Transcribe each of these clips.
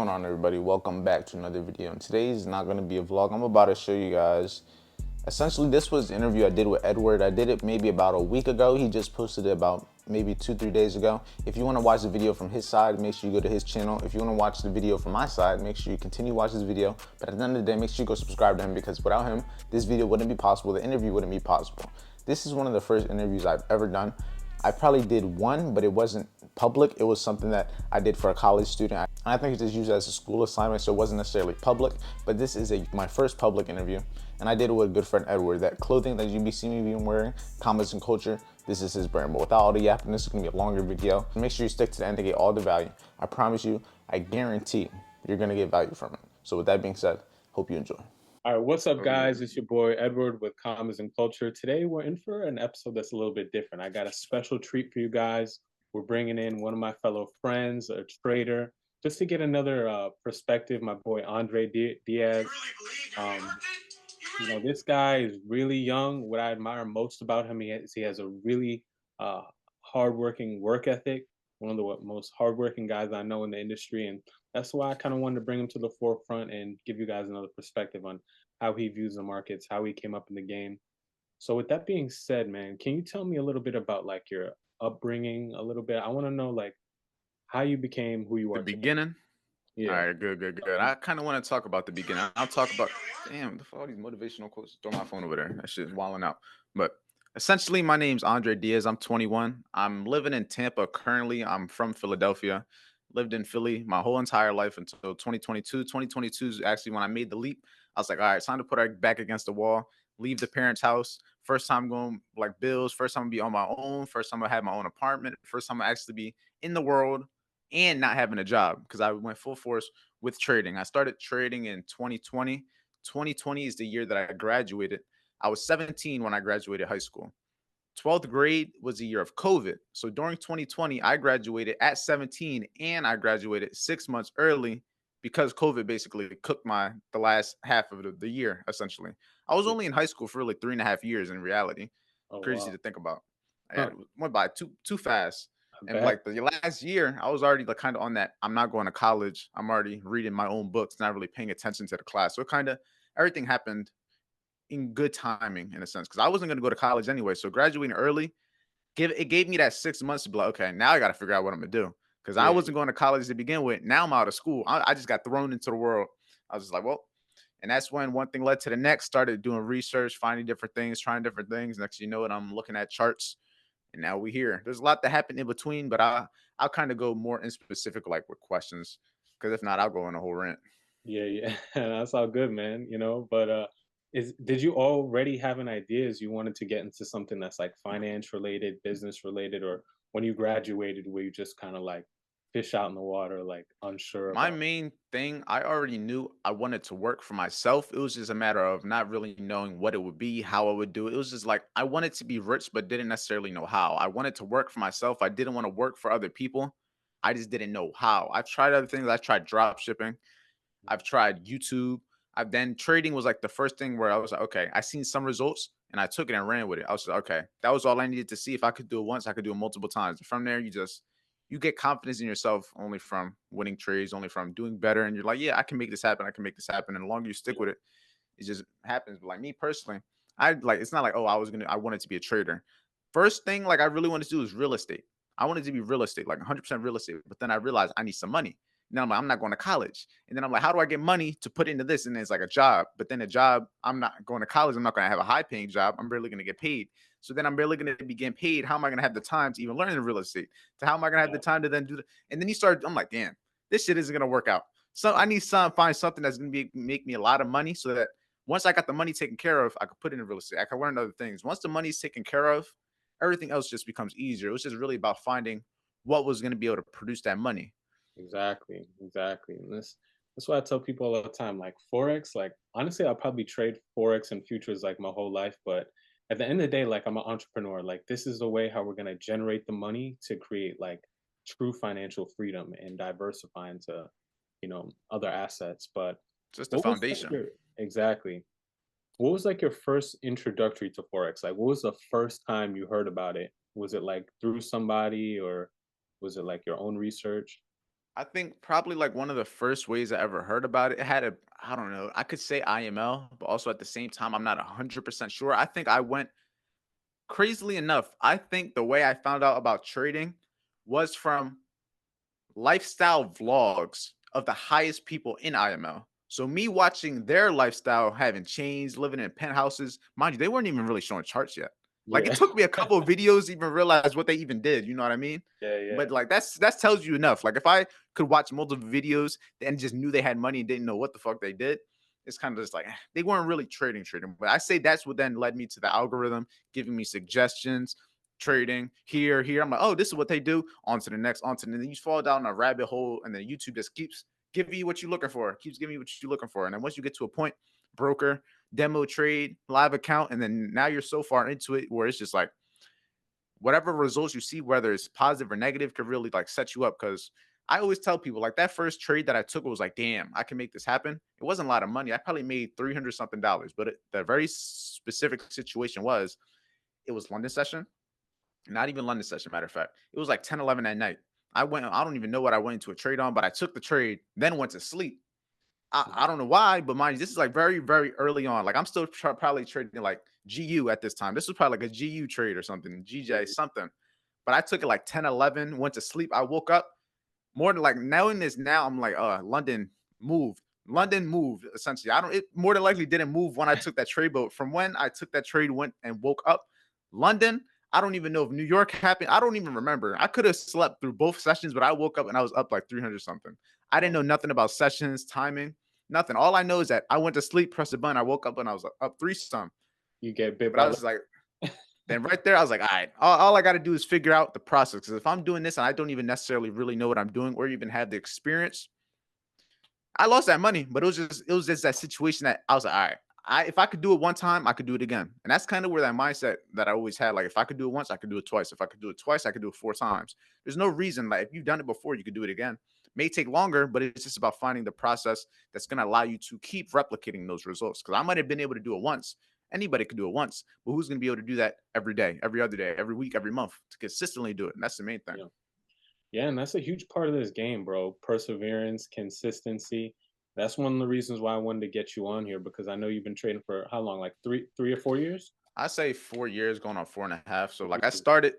What's going on, everybody? Welcome back to another video, and today is not going to be a vlog. I'm about to show you guys, essentially this was the interview I did with Edward. I did it maybe about a week ago. He just posted it about maybe 2-3 days ago. If you want to watch the video from his side, make sure you go to his channel. If you want to watch the video from my side, make sure you continue watching this video. But at the end of the day, make sure you go subscribe to him, because without him, this video wouldn't be possible. The interview wouldn't be possible. This is one of the first interviews I've ever done. I probably did one, but it wasn't public. It was something that I did for a college student. I think it's just used as a school assignment, so it wasn't necessarily public, but this is my first public interview. And I did it with a good friend, Edward. That clothing that you be seeing me wearing, Commerce and Culture, this is his brand. But without all the yapping, this is gonna be a longer video. Make sure you stick to the end to get all the value. I promise you, I guarantee you're gonna get value from it. So with that being said, hope you enjoy. All right, what's up, guys? It's your boy Edward with Commerce and Culture. Today, we're in for an episode that's a little bit different. I got a special treat for you guys. We're bringing in one of my fellow friends, a trader, just to get another perspective. My boy Andre Diaz. Um, this guy is really young. What I admire most about him, he has a really uh, hardworking work ethic. One of the most hardworking guys I know in the industry, and that's why I kind of wanted to bring him to the forefront and give you guys another perspective on how he views the markets, how he came up in the game. So, with that being said, man, can you tell me a little bit about like your upbringing? A little bit. I want to know like how you became who you The are today. beginning? All Yeah. right, good. I kind of want to talk about the beginning. I'll talk about, damn, the all these motivational quotes. Throw my phone over there. That shit's wilding out. But essentially, my name's Andre Diaz. I'm 21. I'm living in Tampa currently. I'm from Philadelphia. Lived in Philly my whole entire life until 2022. 2022 is actually when I made the leap. I was like, all right, it's time to put our back against the wall, leave the parents' house. First time going like bills. First time to be on my own. First time I had my own apartment. First time I actually be in the world and not having a job, because I went full force with trading. I started trading in 2020. 2020 is the year that I graduated. I was 17 when I graduated high school. 12th grade was the year of COVID. So during 2020, I graduated at 17 and I graduated 6 months early because COVID basically cooked the last half of the year, essentially. I was Yeah. only in high school for really 3.5 years in reality. Oh Crazy wow. to think about. Yeah, Huh. it went by too fast. I And bet. like the last year, I was already like kind of on that. I'm not going to college. I'm already reading my own books, not really paying attention to the class. So kind of everything happened in good timing in a sense, because I wasn't going to go to college anyway. So graduating early gave me that 6 months to be like, okay, now I got to figure out what I'm gonna do, because I Yeah. wasn't going to college to begin with. Now I'm out of school. I just got thrown into the world. I was just like, well, and that's when one thing led to the next. Started doing research, finding different things, trying different things. Next, thing you know it, I'm looking at charts, and now we here. There's a lot that happened in between, but I'll kind of go more in specific, like with questions, because if not, I'll go on a whole rant. Yeah, yeah. That's all good, man, but is did you already have an idea as you wanted to get into something that's like finance related, business related, or when you graduated were you just kind of like fish out in the water, like unsure My about? main thing, I already knew I wanted to work for myself. It was just a matter of not really knowing what it would be, how I would do it. It was just like I wanted to be rich, but didn't necessarily know how. I wanted to work for myself. I didn't want to work for other people. I just didn't know how. I've tried other things. I've tried drop shipping. I've tried YouTube. I've then trading was like the first thing where I was like, okay, I seen some results and I took it and ran with it. I was like, okay, that was all I needed to see. If I could do it once, I could do it multiple times. From there, you get confidence in yourself only from winning trades, only from doing better. And you're like, yeah, I can make this happen. I can make this happen. And the longer you stick with it, it just happens. But like me personally, I like it's not like, oh, I wanted to be a trader. First thing like I really wanted to do is real estate. I wanted to be real estate, like 100% real estate. But then I realized I need some money. And then I'm like, I'm not going to college. And then I'm like, how do I get money to put into this? And then it's like a job. But then a job, I'm not going to college. I'm not going to have a high paying job. I'm barely going to get paid. So then I'm barely going to be getting paid. How am I going to have the time to even learn the real estate? To how am I going to have the time to then do that? And then I'm like, damn, this shit isn't going to work out. So I need to find something that's going to be make me a lot of money, so that once I got the money taken care of, I could put it in real estate. I could learn other things. Once the money's taken care of, everything else just becomes easier. It was just really about finding what was going to be able to produce that money. Exactly, exactly. And that's why I tell people all the time, like Forex, like honestly, I'll probably trade Forex and futures like my whole life. But at the end of the day, like I'm an entrepreneur. Like this is the way how we're gonna generate the money to create like true financial freedom and diversify into, other assets. But Just the what was like foundation. your exactly what was like your first introductory to Forex? Like what was the first time you heard about it? Was it like through somebody or was it like your own research? I think probably like one of the first ways I ever heard about it, it had a, I don't know, I could say IML, but also at the same time, I'm not 100% sure. I think I went crazily enough. I think the way I found out about trading was from lifestyle vlogs of the highest people in IML. So me watching their lifestyle, having chains, living in penthouses, mind you, they weren't even really showing charts yet. Like it Yeah. took me a couple of videos to even realize what they even did. You know what I mean? Yeah, yeah. But like that tells you enough. Like if I could watch multiple videos and just knew they had money and didn't know what the fuck they did, it's kind of just like they weren't really trading. But I say that's what then led me to the algorithm giving me suggestions, trading here. I'm like, oh, this is what they do. On to the next, on to the, then you fall down a rabbit hole, and then YouTube just keeps giving you what you're looking for, keeps giving you what you're looking for. And then once you get to a point, broker, demo trade, live account, and then now you're so far into it where it's just like whatever results you see, whether it's positive or negative, could really like set you up. Cause I always tell people like that first trade that I took was like, damn, I can make this happen. It wasn't a lot of money. I probably made 300 something dollars, but the very specific situation was it was London session. Not even London session, matter of fact. It was like 10, 11 at night. I don't even know what I went into a trade on, but I took the trade, then went to sleep. I don't know why, but mind you, this is like very, very early on. Like I'm still probably trading like GU at this time. This was probably like a GU trade or something, GJ, Mhm. something. But I took it like 10, 11, went to sleep. I woke up more than like knowing this now, I'm like, London moved. London moved essentially. I don't it more than likely didn't move when I took that trade, but from when I took that trade, went and woke up, London, I don't even know if New York happened. I don't even remember. I could have slept through both sessions, but I woke up and I was up like 300 something. I didn't Oh, know nothing about sessions, timing, nothing. All I know is that I went to sleep, pressed a button, I woke up and I was up three some. you get bit But I by was like, then right there, I was like, all right, all I got to do is figure out the process. Because if I'm doing this and I don't even necessarily really know what I'm doing or even have the experience, I lost that money. But it was just that situation that I was like, all right, if I could do it one time, I could do it again. And that's kind of where that mindset that I always had. Like if I could do it once, I could do it twice. If I could do it twice, I could do it four times. There's no reason like if you've done it before, you could do it again. May take longer, but it's just about finding the process that's going to allow you to keep replicating those results. Because I might have been able to do it once. Anybody could do it once, but who's going to be able to do that every day, every other day, every week, every month to consistently do it? And that's the main thing. yeah. Yeah, and that's a huge part of this game, bro. Perseverance, consistency. That's one of the reasons why I wanted to get you on here because I know you've been trading for how long? Like three or 4 years? I say 4 years going on four and a half. So like I Mhm. started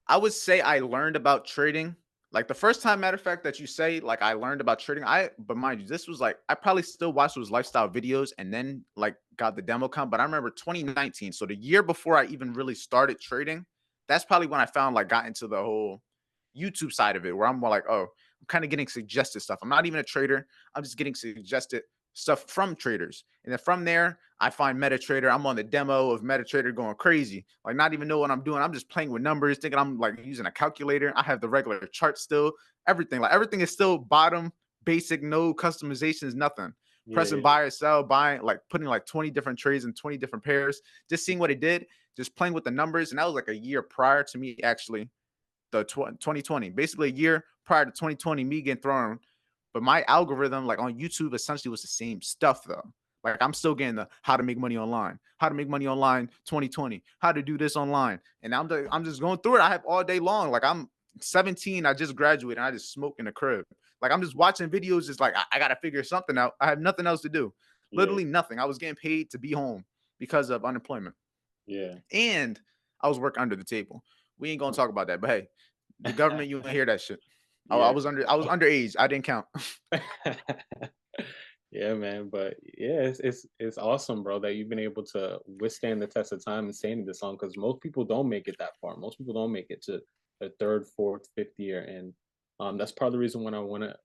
I would say I learned about trading. Like the first time, matter of fact, that you say, like I learned about trading, but mind you, this was like I probably still watched those lifestyle videos and then like got the demo count. But I remember 2019, so the year before I even really started trading, that's probably when I found like got into the whole YouTube side of it, where I'm more like, oh, I'm kind of getting suggested stuff. I'm not even a trader. I'm just getting suggested stuff from traders. And then from there, I find MetaTrader. I'm on the demo of MetaTrader going crazy. Like not even know what I'm doing. I'm just playing with numbers, thinking I'm like using a calculator. I have the regular chart still. Everything. Like everything is still bottom, basic, no customizations, nothing. Yeah, Pressing yeah, buy or sell, buying, like putting like 20 different trades and 20 different pairs, just seeing what it did, just playing with the numbers. And that was like a year prior to me actually the 2020, basically a year prior to 2020, me getting thrown. But my algorithm, like on YouTube, essentially was the same stuff though. Like I'm still getting the how to make money online, how to make money online 2020, how to do this online. And I'm just going through it. I have all day long. Like I'm 17, I just graduated and I just smoke in the crib. Like I'm just watching videos, just like I gotta figure something out. I have nothing else to do. yeah, Literally nothing. I was getting paid to be home because of unemployment. yeah. And I was working under the table. We ain't gonna talk about that. But hey, the government, you ain't hear that shit. I Yeah. was underage. I didn't count. Yeah, man. But yeah, it's awesome, bro, that you've been able to withstand the test of time and staying in this long because most people don't make it that far. Most people don't make it to the third, fourth, fifth year. And that's part of the reason when I want to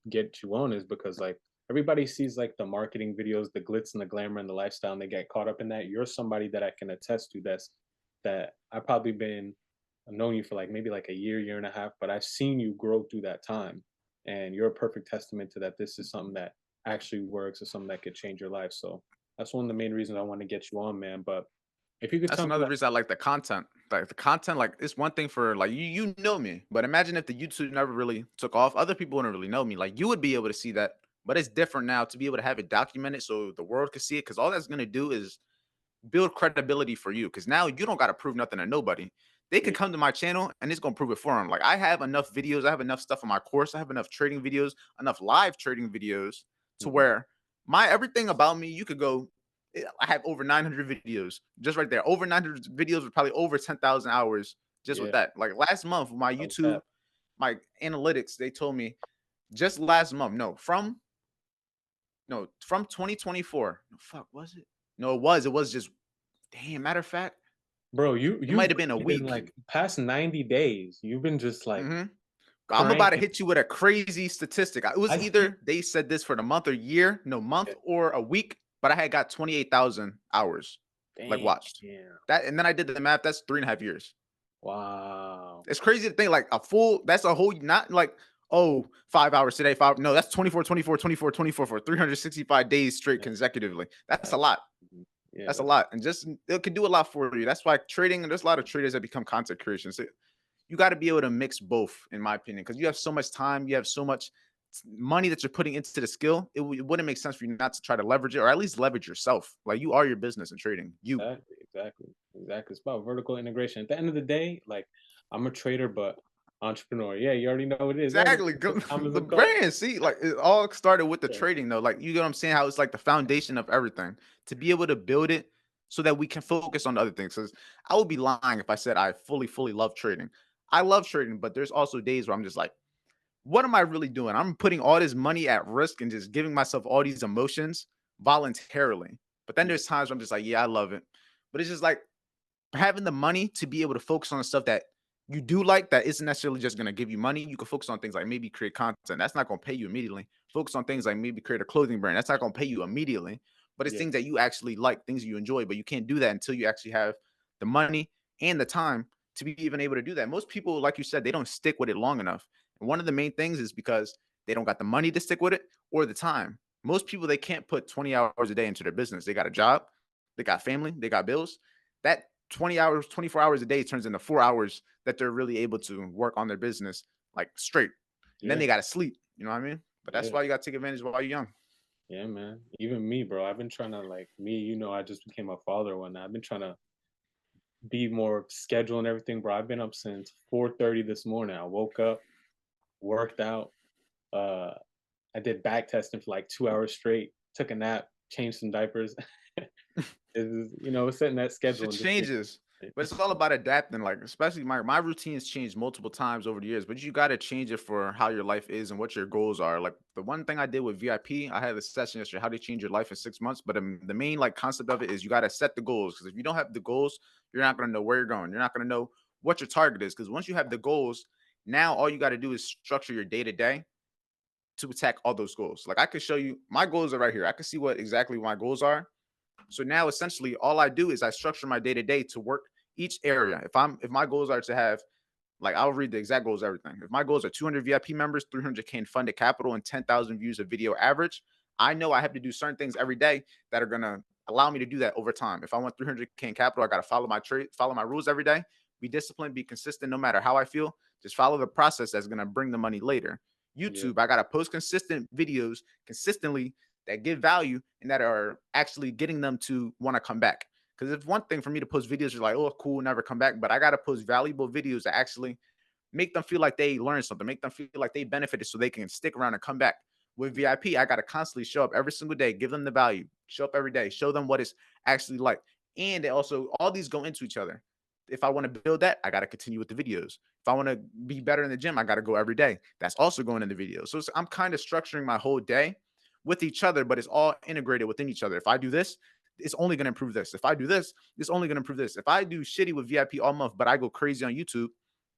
get you on is because like everybody sees like the marketing videos, the glitz and the glamour and the lifestyle, and they get caught up in that. You're somebody that I can attest to that I've probably been I've known you for like maybe like a year and a half, but I've seen you grow through that time. And you're a perfect testament to that. This is something that actually works or something that could change your life. So that's one of the main reasons I want to get you on, man. But if you could That's tell me another like reason I like the content. Like the content, like it's one thing for like you know me, but imagine if the YouTube never really took off. Other people wouldn't really know me. Like you would be able to see that, but it's different now to be able to have it documented so the world can see it. Because all that's gonna do is build credibility for you. Because now you don't got to prove nothing to nobody. they can Yeah. come to my channel and it's gonna prove it for them. Like I have enough videos, I have enough stuff on my course, I have enough trading videos, enough live trading videos to Mhm. where my everything about me, you could go. I have over 900 videos just right there. Over 900 videos with probably over 10,000 hours just with Yeah. that. Like last month, my No YouTube, cap. my analytics, they told me just last month, from 2024. No, fuck, was it? No, it was just damn. Matter of fact, Bro, it you've might have been a really been, week. like, past 90 days, you've been just, like, hmm I'm about to cranking. hit you with a crazy statistic. It was I see. either they said this for the month or year, no month Yeah. or a week, but I had got 28,000 hours like Damn. watched that, and then I did the math. That's 3.5 years. Wow. It's crazy to think like a full. That's a whole not like oh 5 hours today. Five no, that's 24, 24, 24, 24 for 365 days straight Yeah, consecutively. That's a that's lot. yeah, That's a that's lot, and just it can do a lot for you. That's why trading. There's a lot of traders that become content creation. So you got to be able to mix both, in my opinion, because you have so much time, you have so much money that you're putting into the skill. It wouldn't make sense for you not to try to leverage it, or at least leverage yourself. Like you are your business in trading. You exactly. It's about vertical integration. At the end of the day, like, I'm a trader, but entrepreneur. Yeah, you already know what it is. Welcome exactly to Commons the and Culture. brand. See, like it all started with the Yeah, trading, though. Like you get what I'm saying? How it's like the foundation of everything to be able to build it so that we can focus on other things. Because I would be lying if I said I fully love trading. I love trading, but there's also days where I'm just like, what am I really doing? I'm putting all this money at risk and just giving myself all these emotions voluntarily. But then yeah, there's times where I'm just like, yeah, I love it. But it's just like having the money to be able to focus on the stuff that you do like that isn't necessarily just going to give you money. You can focus on things like maybe create content. That's not going to pay you immediately. Focus on things like maybe create a clothing brand. That's not going to pay you immediately. But it's yeah, things that you actually like, things you enjoy. But you can't do that until you actually have the money and the time to be even able to do that. Most people, like you said, they don't stick with it long enough. And one of the main things is because they don't got the money to stick with it or the time. Most people, they can't put 20 hours a day into their business. They got a job, they got family, they got bills. That 20 hours, 24 hours a day turns into 4 hours that they're really able to work on their business like straight. And then yeah, they got to sleep. You know what I mean? But that's yeah, why you got to take advantage while you're young. yeah, man. Even me, bro. I've been trying to like me. I just became a father one. I've been trying to be more scheduled and everything, bro. I've been up since 4:30 this morning. I woke up, worked out. Uh, I did back testing for like 2 hours straight. Took a nap, changed some diapers. Setting that schedule Shit and just being changes, consistent. but it's all about adapting. Like, especially my routines changed multiple times over the years, but you got to change it for how your life is and what your goals are. Like the one thing I did with VIP, I had a session yesterday, how to change your life in 6 months. But the main like concept of it is you got to set the goals, because if you don't have the goals, you're not going to know where you're going. You're not going to know what your target is, because once you have the goals, now all you got to do is structure your day to day to attack all those goals. Like I could show you my goals are right here. I can see what exactly my goals are. So now essentially all I do is I structure my day to day to work each area. If my goals are to have, like, I'll read the exact goals, everything. If my goals are 200 VIP members, 300K in funded capital, and 10,000 views of video average, I know I have to do certain things every day that are gonna allow me to do that over time. If I want 300K in capital, I gotta follow my follow my rules every day. Be disciplined, be consistent, no matter how I feel. Just follow the process that's gonna bring the money later. Yeah, YouTube, I gotta post consistent videos consistently that give value and that are actually getting them to want to come back. Because it's one thing for me to post videos, you're like, oh, cool, never come back. But I got to post valuable videos that actually make them feel like they learned something, make them feel like they benefited so they can stick around and come back. With yeah, VIP, I got to constantly show up every single day, give them the value, show up every day, show them what it's actually like. And they also, all these go into each other. If I want to build that, I got to continue with the videos. If I want to be better in the gym, I got to go every day. That's also going in the videos. So I'm kind of structuring my whole day with each other, but it's all integrated within each other. If I do this, it's only going to improve this. If I do this, it's only going to improve this. If I do shitty with VIP all month, but I go crazy on YouTube,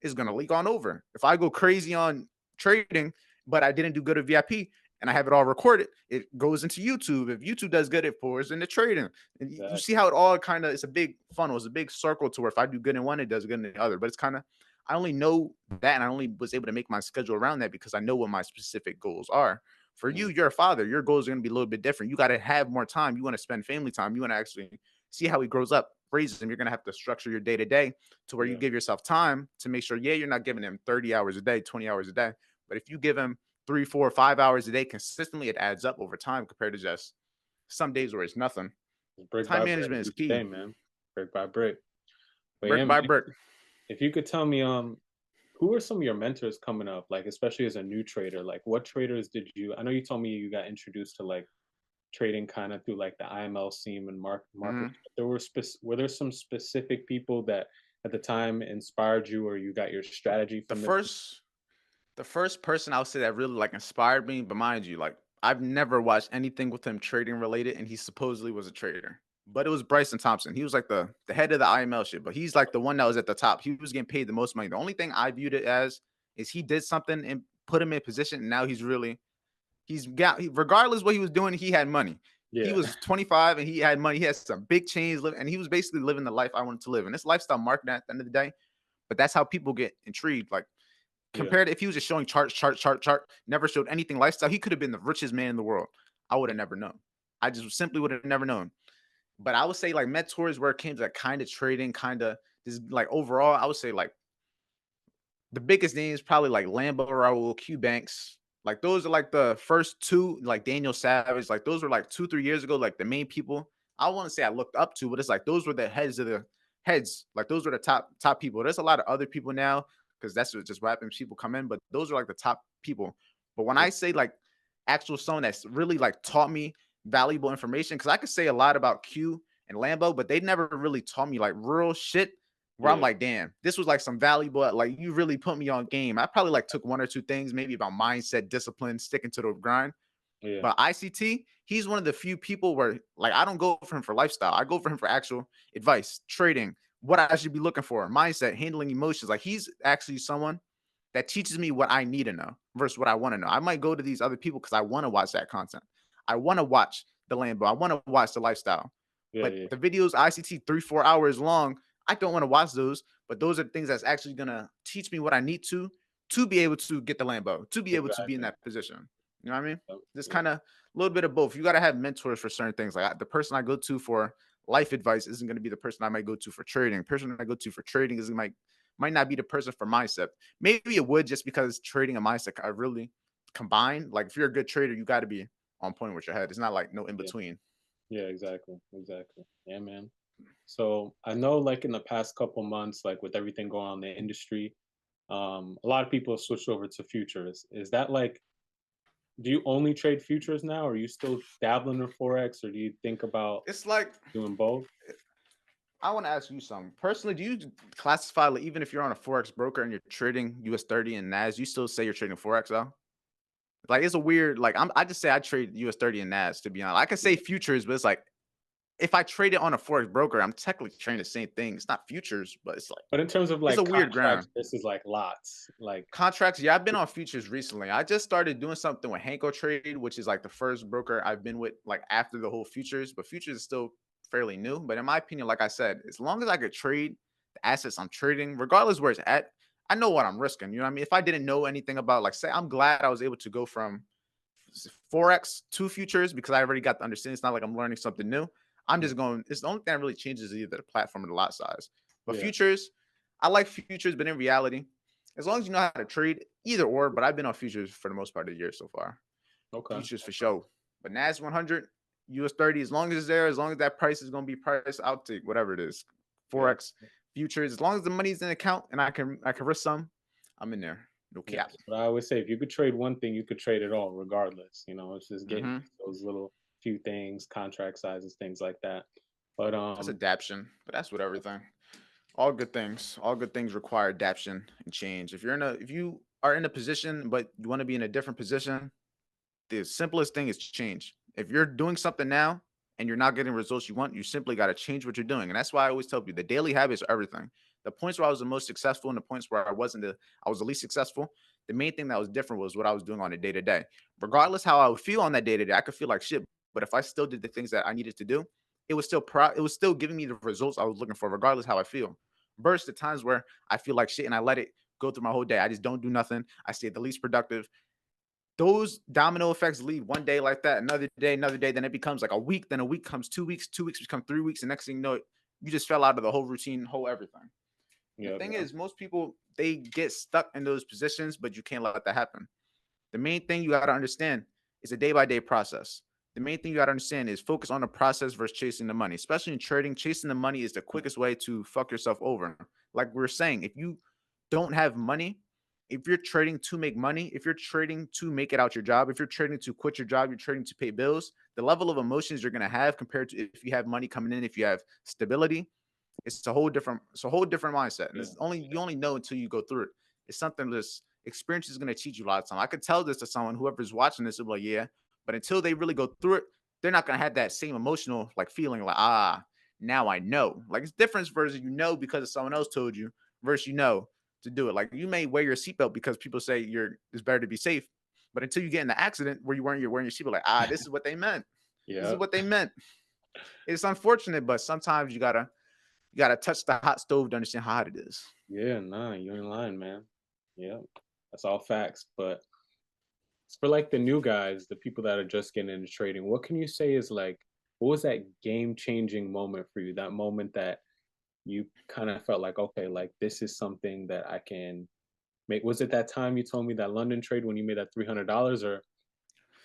it's going to leak on over. If I go crazy on trading, but I didn't do good at VIP and I have it all recorded, it goes into YouTube. If YouTube does good, it pours into trading. And you see exactly. how it all kind of, it's a big funnel. It's a big circle to where if I do good in one, it does good in the other. But it's kind of, I only know that and I only was able to make my schedule around that because I know what my specific goals are. For you, Mm, you're a father. Your goals are going to be a little bit different. You got to have more time. You want to spend family time. You want to actually see how he grows up, raises him. You're going to have to structure your day to day to where you yeah, give yourself time to make sure, yeah, you're not giving him 30 hours a day, 20 hours a day. But if you give him 3, 4, 5 hours a day consistently, it adds up over time compared to just some days where it's nothing. brick Time by brick management is each day, key. man. Brick by brick. But yeah, Brick man, by brick. if you could tell me, who are some of your mentors coming up? Like, especially as a new trader, like what traders did you? I know you told me you got introduced to like trading kind of through like the IML scene and markets. Mhm. But were there some specific people that at the time inspired you, or you got your strategy The from them? first the first person I would say that really like inspired me, but mind you, like I've never watched anything with him trading related, and he supposedly was a trader. But it was Bryson Thompson. He was like the head of the IML shit, but he's like the one that was at the top. He was getting paid the most money. The only thing I viewed it as is he did something and put him in position, and now regardless what he was doing, he had money. He Yeah, was 25 and he had money. He had some big chains, and he was basically living the life I wanted to live. And it's lifestyle marketing at the end of the day. But that's how people get intrigued. Like yeah, compared, if he was just showing chart, never showed anything lifestyle, he could have been the richest man in the world. I would yeah, have never known. I just simply would have never known. But I would say like mentors where it came to like kind of trading, kind of this like overall, I would say like the biggest names probably like Lambo, Raul, Q Banks. Like those are like the first two, like Daniel Savage. Like those were like 2, 3 years ago, like the main people I want to say I looked up to, but it's like those were the heads of the heads. Like those were the top people. There's a lot of other people now because that's just what happens. People come in, but those are like the top people. But when yeah, I say like actual someone that's really like taught me valuable information, because I could say a lot about Q and Lambo, but they never really taught me like real shit where I'm yeah, like, damn, this was like some valuable, like you really put me on game. I probably like took one or two things, maybe about mindset, discipline, sticking to the grind. yeah, But ICT, he's one of the few people where like I don't go for him for lifestyle. I go for him for actual advice, trading, what I should be looking for, mindset, handling emotions. Like he's actually someone that teaches me what I need to know versus what I want to know. I might go to these other people because I want to watch that content. I want to watch the Lambo. I want to watch the lifestyle. yeah, But yeah. the videos ICT 3, 4 hours long, I don't want to watch those. But those are things that's actually gonna teach me what I need to be able to get the Lambo, to be able to be in Exactly. that position. You know what I mean? Yep, This yeah, kind of a little bit of both. You got to have mentors for certain things. Like the person I go to for life advice isn't going to be the person I might go to for trading. The person I go to for trading is might not be the person for mindset. Maybe it would, just because trading and mindset are really combined. Like if you're a good trader, you got to be on point with your head. It's not like no in yeah, between. yeah, exactly, exactly. Yeah, man. So I know, like in the past couple months, like with everything going on in the industry, a lot of people have switched over to futures. Is that like, do you only trade futures now? Or are you still dabbling in forex, or do you think about It's like doing both? I want to ask you something. Personally, do you classify, like, even if you're on a forex broker and you're trading US 30 and NAS, you still say you're trading forex though? Like it's a weird, like I just say I trade US 30 and NAS, to be honest. I could say Yeah. futures, but it's like if I trade it on a forex broker, I'm technically trading the same thing. It's not futures, but it's like But in terms of it's a like weird contracts ground. versus like lots, like Contracts, yeah, I've been on futures recently. I just started doing something with Hanko Trade, which is like the first broker I've been with like after the whole futures, but futures is still fairly new. But in my opinion, like I said, as long as I could trade the assets I'm trading, regardless where it's at, I know what I'm risking. You know what I mean? If I didn't know anything about, like, say, I'm glad I was able to go from Forex to futures because I already got the understanding. It's not like I'm learning something new. I'm mm, just going, it's the only thing that really changes is either the platform or the lot size. But yeah, futures, I like futures, but in reality, as long as you know how to trade, either or, but I've been on futures for the most part of the year so far. okay, Futures for sure. But NAS 100, US 30, as long as it's there, as long as that price is going to be priced, I'll take whatever it is. yeah. Forex, futures, as long as the money's in the account and I can risk some, I'm in there. No Yeah, cap. but I always say if you could trade one thing, you could trade it all, regardless. You know, it's just getting Hmm. those little few things, contract sizes, things like that. But That's adaption, but that's with everything. All good things require adaptation and change. If you are in a position but you want to be in a different position, the simplest thing is change. If you're doing something now and you're not getting results you want, you simply got to change what you're doing. And that's why I always tell people the daily habits are everything. The points where I was the most successful and the points where I was the least successful, the main thing that was different was what I was doing on a day to day. Regardless how I would feel on that day to day, I could feel like shit. But if I still did the things that I needed to do, it was still giving me the results I was looking for, regardless how I feel. Versus the times where I feel like shit and I let it go through my whole day. I just don't do nothing. I stay the least productive. Those domino effects lead one day like that, another day, then it becomes like a week, then a week comes 2 weeks, 2 weeks become 3 weeks, and next thing you know, you just fell out of the whole routine, whole everything. The yeah, thing yeah, is, most people they get stuck in those positions, but you can't let that happen. The main thing you got to understand is a day by day process. The main thing you gotta understand is focus on the process versus chasing the money. Especially in trading, chasing the money is the quickest way to fuck yourself over. Like we are saying, if you don't have money, if you're trading to make money, if you're trading to make it out your job, if you're trading to quit your job, you're trading to pay bills, the level of emotions you're gonna have compared to if you have money coming in, if you have stability, it's a whole different mindset. And Yeah, it's only you only know until you go through it. It's something this experience is gonna teach you a lot of time. I could tell this to someone, whoever's watching this, will be like, yeah, but until they really go through it, they're not gonna have that same emotional like feeling like, now I know. Like it's different versus because someone else told you versus to do it. Like you may wear your seatbelt because people say it's better to be safe. But until you get in the accident where you're wearing your seatbelt, like, this is what they meant. This is yeah, what they meant. It's unfortunate, but sometimes you gotta touch the hot stove to understand how hot it is. yeah. Nah, you ain't lying, man. Yeah, that's all facts. But for like the new guys, the people that are just getting into trading, what can you say is like, what was that game changing moment for you? That moment that you kind of felt like, okay, like this is something that I can make. Was it that time you told me that London trade when you made that $300, or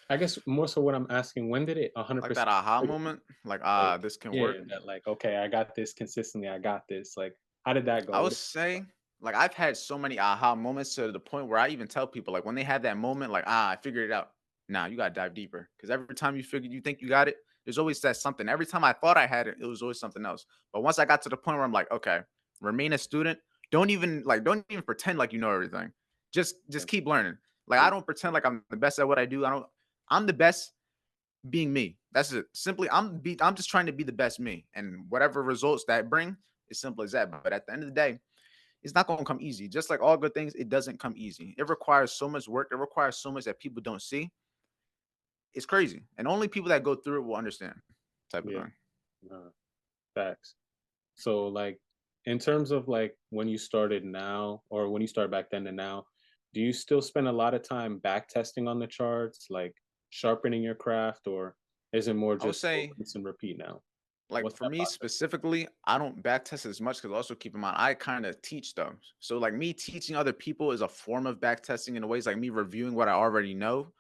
I guess more so what I'm asking, when did it Like 100% that aha click with you? moment, like, Like, this can yeah, work. that like, okay, I got this consistently. I got this. Like, how did that go? I would What? say, like, I've had so many aha moments to the point where I even tell people, like, when they have that moment, like, I figured it out. Nah, you gotta dive deeper. Because every time you think you got it, there's always that something. Every time I thought I had it, it was always something else. But once I got to the point where I'm like, okay, remain a student. Don't even pretend like you know everything. Just keep learning. Like Yeah, I don't pretend like I'm the best at what I do. I'm the best being me. That's it. Simply, I'm just trying to be the best me. And whatever results that bring, is simple as that. But at the end of the day, it's not going to come easy. Just like all good things, it doesn't come easy. It requires so much work. It requires so much that people don't see. It's crazy. And only people that go through it will understand type of yeah, thing. facts. So, like, in terms of like when you started now, or when you started back then to now, do you still spend a lot of time back testing on the charts, like sharpening your craft, or is it more I would just say, rinse and repeat now? like What's for that me process? specifically, I don't backtest as much because also keep in mind I kind of teach them. So like me teaching other people is a form of backtesting in a ways like me reviewing what I already know.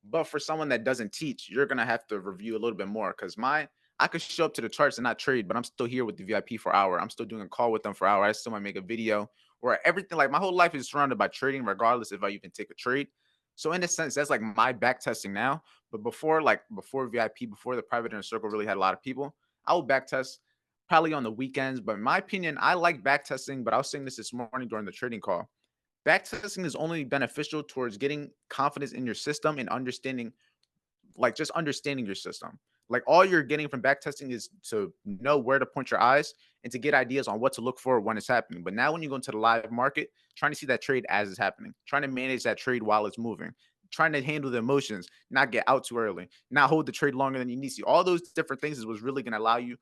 But for someone that doesn't teach, you're gonna have to review a little bit more because I could show up to the charts and not trade, but I'm still here with the VIP for an hour. I'm still doing a call with them for an hour. I still might make a video or everything. Like my whole life is surrounded by trading, regardless if I even take a trade. So in a sense, that's like my back testing now. But before VIP, before the private inner circle really had a lot of people, I would back test probably on the weekends. But in my opinion, I like back testing. But I was saying this morning during the trading call. Backtesting is only beneficial towards getting confidence in your system and just understanding your system. Like all you're getting from backtesting is to know where to point your eyes and to get ideas on what to look for when it's happening. But now when you go into the live market, trying to see that trade as it's happening, trying to manage that trade while it's moving, trying to handle the emotions, not get out too early, not hold the trade longer than you need to. All those different things is what's really going to allow you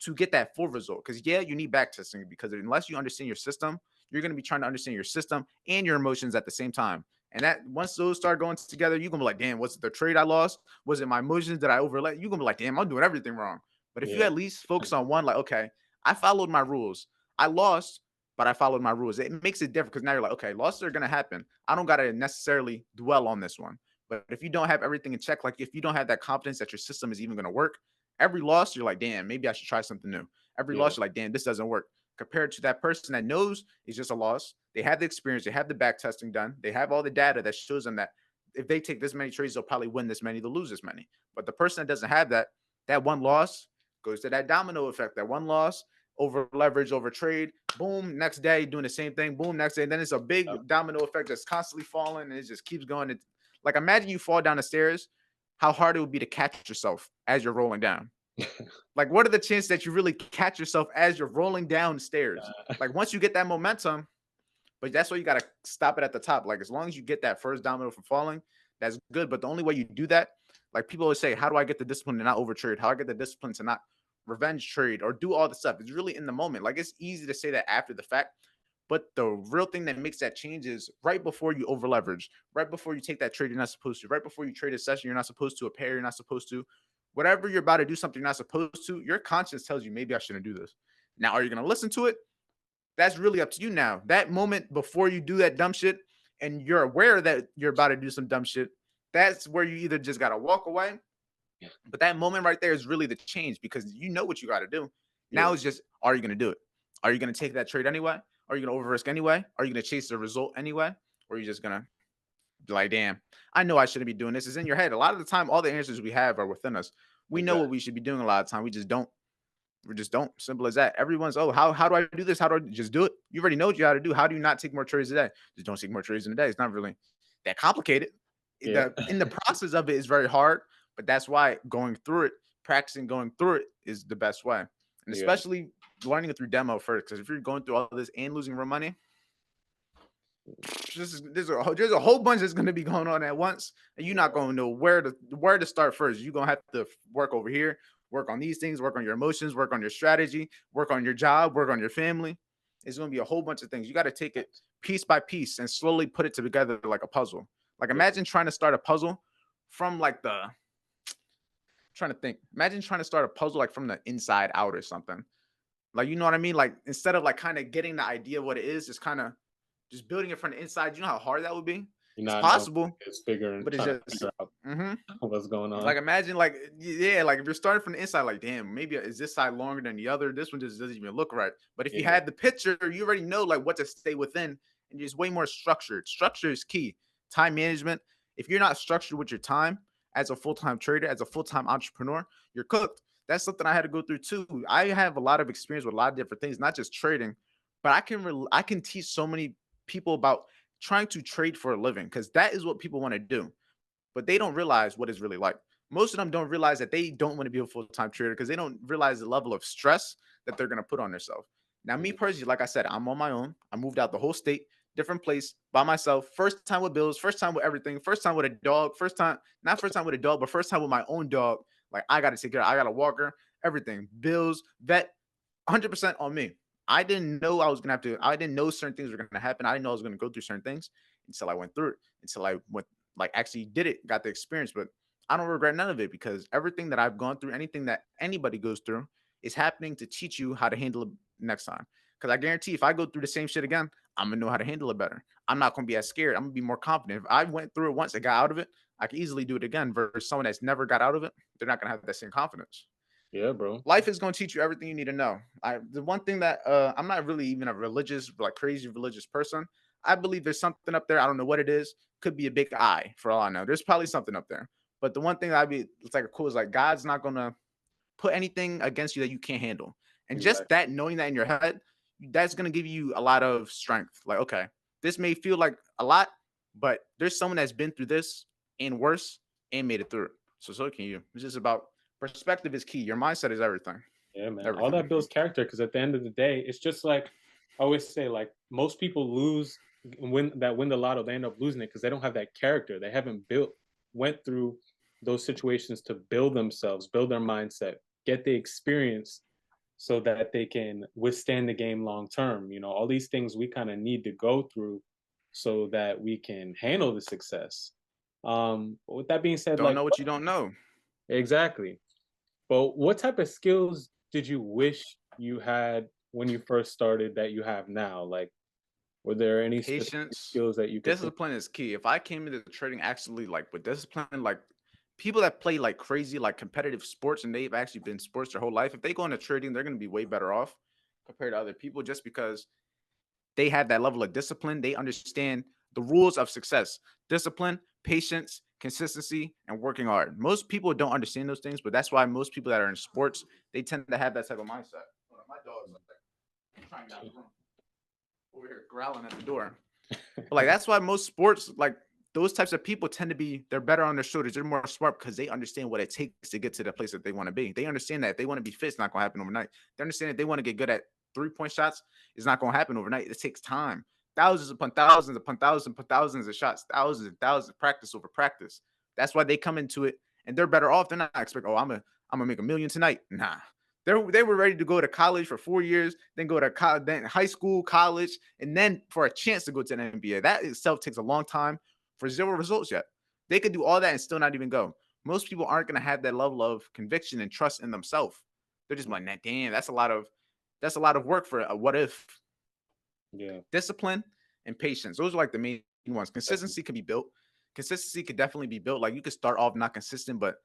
to get that full result. Because yeah, you need back testing because unless you understand your system, you're going to be trying to understand your system and your emotions at the same time. And that once those start going together, you're gonna be like, damn, was it the trade I lost? Was it my emotions that I overlet? You're gonna be like, damn, I'm doing everything wrong. But if you Yeah, at least focus on one, like, okay, I followed my rules. I lost, but I followed my rules. It makes it different because now you're like, okay, losses are gonna happen. I don't gotta necessarily dwell on this one. But if you don't have everything in check, like if you don't have that confidence that your system is even gonna work, every loss, you're like, damn, maybe I should try something new. Every yeah, loss, you're like, damn, this doesn't work. Compared to that person that knows it's just a loss, they have the experience, they have the back testing done, they have all the data that shows them that if they take this many trades, they'll probably win this many, they'll lose this many. But the person that doesn't have that, that one loss goes to that domino effect. That one loss, over leverage, over trade, boom, next day doing the same thing, boom, next day. And then it's a yeah, big domino effect that's constantly falling and it just keeps going. Like imagine you fall down the stairs, how hard it would be to catch yourself as you're rolling down. Like, what are the chances that you really catch yourself as you're rolling down stairs? Like, once you get that momentum, but that's why you got to stop it at the top. Like, as long as you get that first domino from falling, that's good. But the only way you do that, like people always say, how do I get the discipline to not overtrade? How do I get the discipline to not revenge trade or do all the stuff? It's really in the moment. Like, it's easy to say that after the fact. But the real thing that makes that change is right before you over leverage, right before you take that trade you're not supposed to, right before you trade a session you're not supposed to, a pair you're not supposed to, whatever you're about to do something you're not supposed to, your conscience tells you maybe I shouldn't do this. Now, are you going to listen to it? That's really up to you now. That moment before you do that dumb shit and you're aware that you're about to do some dumb shit, that's where you either just got to walk away But that moment right there is really the change because you know what you got to do. Now Yeah. it's just, are you going to do it? Are you going to take that trade anyway? Are you going to over risk anyway? Are you going to chase the result anyway? Or are you just going to be like, damn, I know I shouldn't be doing this? It's in your head. A lot of the time, all the answers we have are within us. We know what Exactly. we should be doing a lot of time. We just don't. We just don't. Simple as that. Everyone's, oh, how do I do this? How do I just do it? You already know what you got to do. How do you not take more trades a day? Just don't take more trades in a day. It's not really that complicated. Yeah. In the process of it is very hard, but that's why going through it, practicing going through it is the best way. And Yeah. especially learning it through demo first. Because if you're going through all this and losing real money, there's a whole bunch that's going to be going on at once, and you're not going to know where to start first. You're going to have to work over here, work on these things, work on your emotions, work on your strategy, work on your job, work on your family. It's going to be a whole bunch of things. You got to take it piece by piece and slowly put it together like a puzzle. Like Yeah. imagine trying to start a puzzle from like the trying to think. Imagine trying to start a puzzle like from the inside out or something. Like you know what I mean? Like instead of like kind of getting the idea of what it is, just kind of just building it from the inside. You know how hard that would be? You're It's not knowing possible, it's figuring but it's trying to just figure out mhm. what's going on. Like imagine like yeah, like if you're starting from the inside, like damn, maybe is this side longer than the other? This one just doesn't even look right. But if you Yeah. had the picture, you already know like what to stay within, and you're just way more structured. Structure is key. Time management. If you're not structured with your time as a full-time trader, as a full-time entrepreneur, you're cooked. That's something I had to go through too. I have a lot of experience with a lot of different things, not just trading, but I can teach so many people about trying to trade for a living because that is what people want to do, but they don't realize what it's really like. Most of them don't realize that they don't want to be a full time trader because they don't realize the level of stress that they're going to put on themselves. Now, me Mhm. personally, like I said, I'm on my own. I moved out the whole state, different place by myself. First time with bills, first time with everything, first time with a dog, first time, not first time with a dog, but first time with my own dog. Like I got to take care, I got to walk her, everything, bills, vet, 100% on me. I didn't know I was gonna have to. I didn't know certain things were gonna happen. I didn't know I was gonna go through certain things until I went through it. Until I went like actually did it, got the experience. But I don't regret none of it because everything that I've gone through, anything that anybody goes through, is happening to teach you how to handle it next time. Because I guarantee if I go through the same shit again, I'm gonna know how to handle it better. I'm not gonna be as scared. I'm gonna be more confident. If I went through it once and got out of it, I can easily do it again. Versus someone that's never got out of it, they're not gonna have that same confidence. Yeah, bro. Life is going to teach you everything you need to know. The one thing that I'm not really even a religious, like crazy religious person. I believe there's something up there. I don't know what it is. Could be a big eye for all I know. There's probably something up there. But the one thing that I'd be it's like cool is like God's not gonna put anything against you that you can't handle. And just Exactly. that knowing that in your head, that's gonna give you a lot of strength. Like, okay, this may feel like a lot, but there's someone that's been through this and worse and made it through it. So can you. It's just about perspective is key. Your mindset is everything. Yeah, man. All Everything. that builds character because at the end of the day, it's just like I always say, like most people win the lotto, they end up losing it because they don't have that character. They haven't went through those situations to build themselves, build their mindset, get the experience so that they can withstand the game long term. All these things we kind of need to go through so that we can handle the success. With that being said, Don't like know what you don't know. exactly. But what type of skills did you wish you had when you first started that you have now? Like, were there any specific Patience, skills that you could think? discipline is key. If I came into trading actually like with discipline, like people that play like crazy, like competitive sports and they've actually been sports their whole life, if they go into trading, they're going to be way better off compared to other people just because they have that level of discipline. They understand the rules of success, discipline, patience, consistency, and working hard. Most people don't understand those things, but that's why most people that are in sports, they tend to have that type of mindset. Hold on, my dog's like trying down the room over here growling at the door. But like that's why most sports, like those types of people tend to be they're better on their shoulders. They're more smart because they understand what it takes to get to the place that they want to be. They understand that if they want to be fit, it's not gonna happen overnight. They understand that they want to get good at 3 point shots, it's not gonna happen overnight. It takes time. Thousands upon thousands upon thousands upon thousands of shots, thousands and thousands of practice over practice. That's why they come into it and they're better off. They're not expect, oh, I'm gonna make a million tonight. Nah, they were ready to go to college for 4 years, then go to then high school, college, and then for a chance to go to the NBA. That itself takes a long time for zero results yet. They could do all that and still not even go. Most people aren't going to have that level of conviction and trust in themselves. They're just like, nah, damn, that's a lot of work for a what if. Yeah, Discipline and patience. Those are like the main ones. definitely. Consistency could be built. Consistency could definitely be built. Like you could start off not consistent, but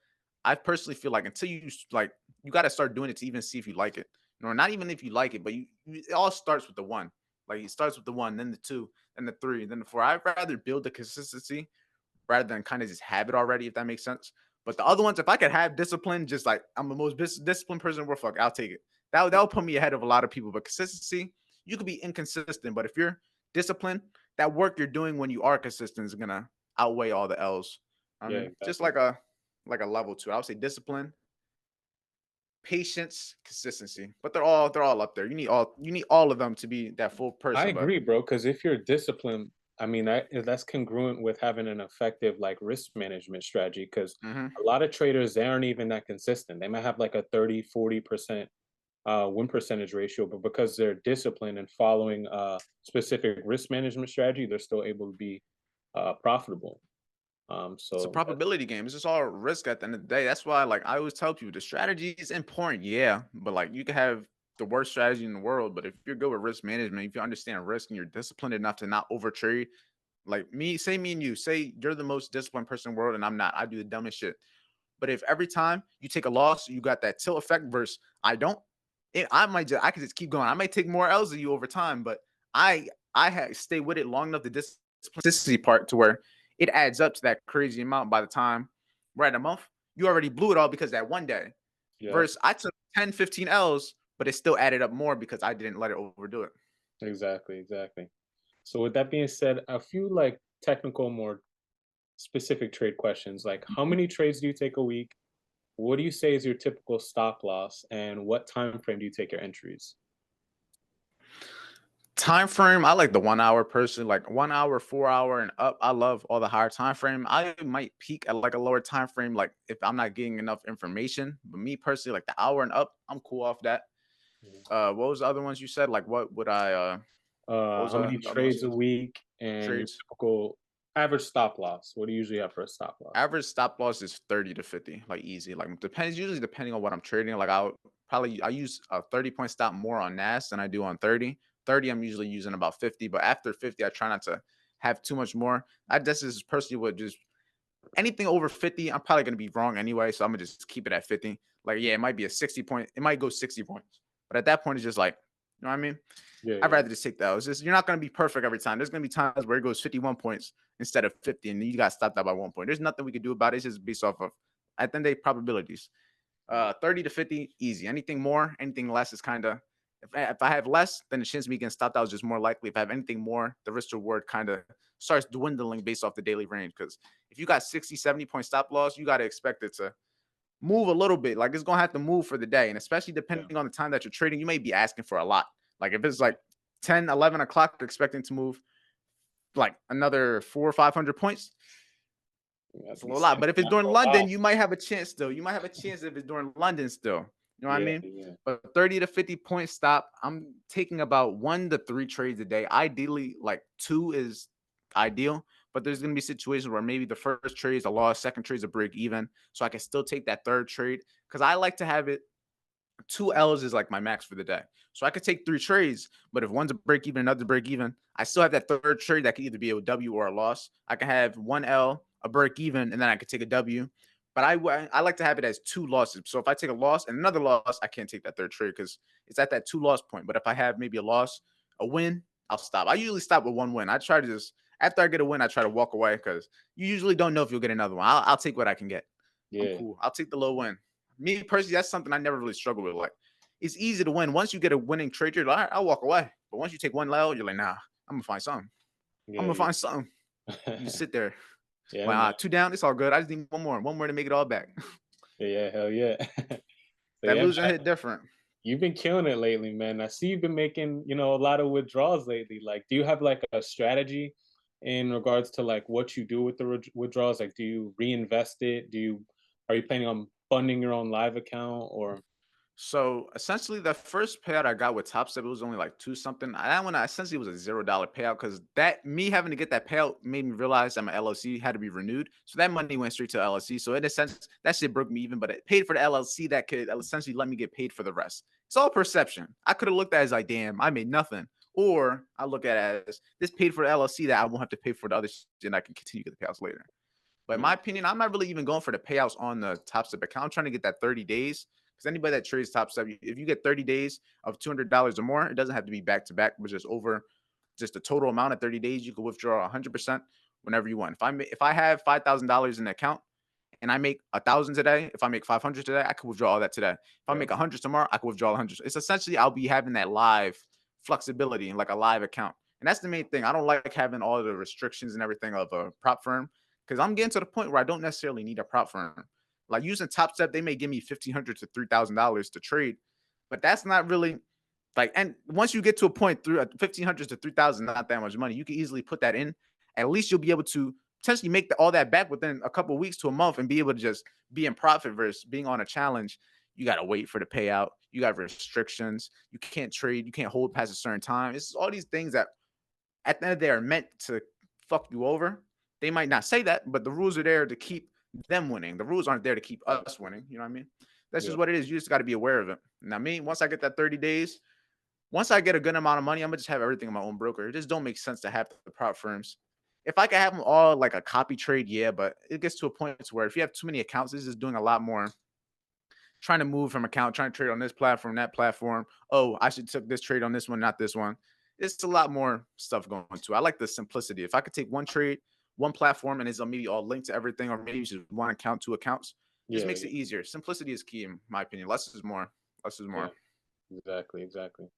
I personally feel like until like you got to start doing it to even see if you like it. Not even if you like it, but it all starts with the one. Like it starts with the one, then the two, then the three, then the four. I'd rather build the consistency rather than kind of just have it already, if that makes sense. But the other ones, if I could have discipline, just like I'm the most disciplined person in the world, fuck, I'll take it. That'll put me ahead of a lot of people. But consistency, you could be inconsistent, but if you're disciplined, that work you're doing when you are consistent is gonna outweigh all the L's. I Yeah, mean, just exactly. like a level two. I would say discipline, patience, consistency. But they're all up there. You need all of them to be that full I person. But agree, bro. Because if you're disciplined, I mean that's congruent with having an effective like risk management strategy. Because mhm. a lot of traders they aren't even that consistent. They might have like a 30-40% win percentage ratio, but because they're disciplined and following a specific risk management strategy, they're still able to be profitable. It's a So that's probability game. It's just all risk at the end of the day. That's why, like, I always tell people the strategy is important, yeah, but like you can have the worst strategy in the world, but if you're good with risk management, if you understand risk and you're disciplined enough to not overtrade, like me and you, say you're the most disciplined person in the world and I'm not. I do the dumbest shit. But if every time you take a loss, you got that tilt effect versus I don't, I could just keep going. I might take more L's than you over time, but stay with it long enough the consistency part to where it adds up to that crazy amount by the time we're at a month. You already blew it all because that one day. yeah, Versus I took 10, 15 L's, but it still added up more because I didn't let it overdo it. exactly, exactly. So with that being said, a few like technical, more specific trade questions like how many trades do you take a week? What do you say is your typical stop loss, and what time frame do you take your entries? Time frame, I like the 1 hour person, like 1 hour, 4 hour, and up. I love all the higher time frame. I might peak at like a lower time frame, like if I'm not getting enough information. But me personally, like the hour and up, I'm cool off that. Mhm. What was the other ones you said? Like what would I what was How many the other ones? trades a week, and your Trades. typical average stop loss? What do you usually have for a stop loss? Average stop loss is 30 to 50, like easy. Like depends, usually depending on what I'm trading. Like I use a 30-point stop more on NAS than I do on 30. 30, I'm usually using about 50, but after 50, I try not to have too much more. I This is personally what just anything over 50, I'm probably gonna be wrong anyway. So I'm gonna just keep it at 50. Like, yeah, it might be a 60 point, it might go 60 points. But at that point, it's just like, you know what I mean? Yeah, I'd yeah, rather just take that. It's just you're not gonna be perfect every time. There's gonna be times where it goes 51 points instead of 50, and you got stopped that by 1 point. There's nothing we could do about it. It's just based off of at the end of the day probabilities. 30 to 50, easy. Anything more, anything less is kind of if I have less, then the chance of me getting stopped out is just more likely. If I have anything more, the risk reward kind of starts dwindling based off the daily range. Because if you got 60, 70-point stop loss, you got to expect it to move a little bit. Like it's gonna have to move for the day. And especially yeah, depending on the time that you're trading, you may be asking for a lot. Like if it's like 10, 11 o'clock, you're expecting to move like another 400 or 500 points. you have It's to a be little lot. But if standing it's out during for a while. London, you might have a chance still. You might have a chance if it's during London still. You know what I Yeah, mean? yeah, But 30 to 50 point stop, I'm taking about 1 to 3 trades a day. Ideally, like two is ideal. But there's gonna be situations where maybe the first trade is a loss, second trade is a break even. So I can still take that third trade. Because I like to have it 2 L's is like my max for the day. So I could take 3 trades, but if one's a break even, another break even, I still have that third trade that could either be a W or a loss. I can have 1 L, a break even, and then I could take a W. But I like to have it as 2 losses. So if I take a loss and another loss, I can't take that third trade because it's at that 2 loss point. But if I have maybe a loss, a win, I'll stop. I usually stop with one win. I try to just after I get a win, I try to walk away because you usually don't know if you'll get another one. I'll take what I can get. I'm yeah, cool. I'll take the low win. Me personally, that's something I never really struggle with. Like, it's easy to win. Once you get a winning trade, you're like, all right, I'll walk away. But once you take one L, you're like, nah, I'm gonna find something. I'm yeah, gonna yeah. find something. You just sit there. Yeah, Like, man. two down, it's all good. I just need one more to make it all back. Yeah, yeah, hell yeah. So That yeah, losing man, hit different. you've been killing it lately, man. I see you've been making, a lot of withdrawals lately. Like, do you have like a strategy in regards to like what you do with the withdrawals? Like, do you reinvest it? Are you planning on funding your own live account or? So essentially, the first payout I got with Top Step, it was only like two something. That one essentially was a $0 payout because that me having to get that payout made me realize that my LLC had to be renewed. So that money went straight to LLC. So in a sense, that shit broke me even, but it paid for the LLC that could essentially let me get paid for the rest. It's all perception. I could have looked at it as like, damn, I made nothing. Or I look at it as this paid for the LLC that I won't have to pay for the other shit and I can continue to get the payouts later. But in my opinion, I'm not really even going for the payouts on the Top Step account. I'm trying to get that 30 days. Because anybody that trades Top Step, if you get 30 days of $200 or more, it doesn't have to be back to back, which is over just the total amount of 30 days. You can withdraw 100% whenever you want. If I have $5,000 in the account and I make 1,000 today, if I make 500 today, I can withdraw all that today. If I Yeah. make 100 tomorrow, I can withdraw 100. It's essentially I'll be having that live flexibility in like a live account. And that's the main thing. I don't like having all the restrictions and everything of a prop firm because I'm getting to the point where I don't necessarily need a prop firm. Like using Top Step, they may give me $1,500 to $3,000 to trade, but that's not really like. And once you get to a point through 1,500 to 3,000, not that much money, you can easily put that in. At least you'll be able to potentially make all that back within a couple of weeks to a month and be able to just be in profit versus being on a challenge. You got to wait for the payout. You got restrictions. You can't trade. You can't hold past a certain time. It's all these things that at the end of the day are meant to fuck you over. They might not say that, but the rules are there to keep them winning. The rules aren't there to keep us winning. You know what I mean? That's Yeah. just what it is. You just got to be aware of it. Now, me, once I get that 30 days, once I get a good amount of money, I'm gonna just have everything in my own broker. It just don't make sense to have the prop firms. If I could have them all like a copy trade, yeah, but it gets to a point where if you have too many accounts, this is doing a lot more trying to move from account, trying to trade on this platform, that platform. Oh, I should took this trade on this one, not this one. It's a lot more stuff going to. I like the simplicity. If I could take one trade, one platform, and it's maybe all linked to everything, or maybe just one account, two accounts, just Yeah. makes it easier. Simplicity is key, in my opinion. Less is more. Less is Yeah. more. Exactly. Exactly.